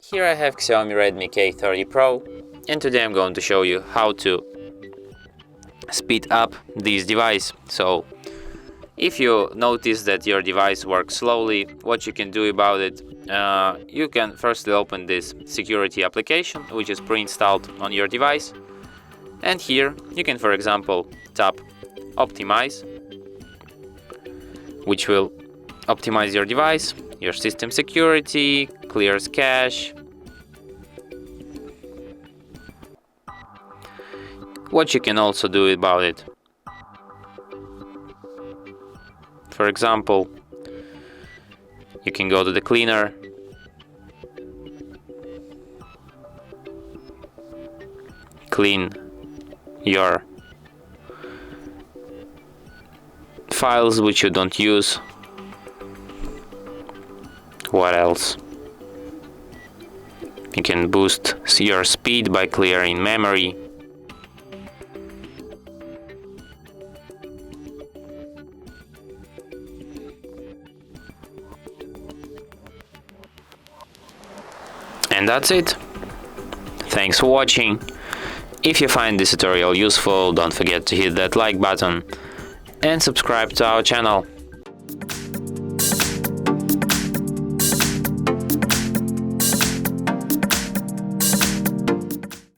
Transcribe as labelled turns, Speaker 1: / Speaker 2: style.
Speaker 1: Here I have XIAOMI Redmi K30 Pro, and today I'm going to show you how to speed up this device. So if you notice that your device works slowly, what you can do about it, you can firstly open this security application which is pre-installed on your device, and here you can, for example, tap Optimise, which will optimize your device, your system security, clears cache. What you can also do about it, for example, you can go to the cleaner, clean your files which you don't use. What else? You can boost your speed by clearing memory. And that's it. Thanks for watching. If you find this tutorial useful, don't forget to hit that like button and subscribe to our channel.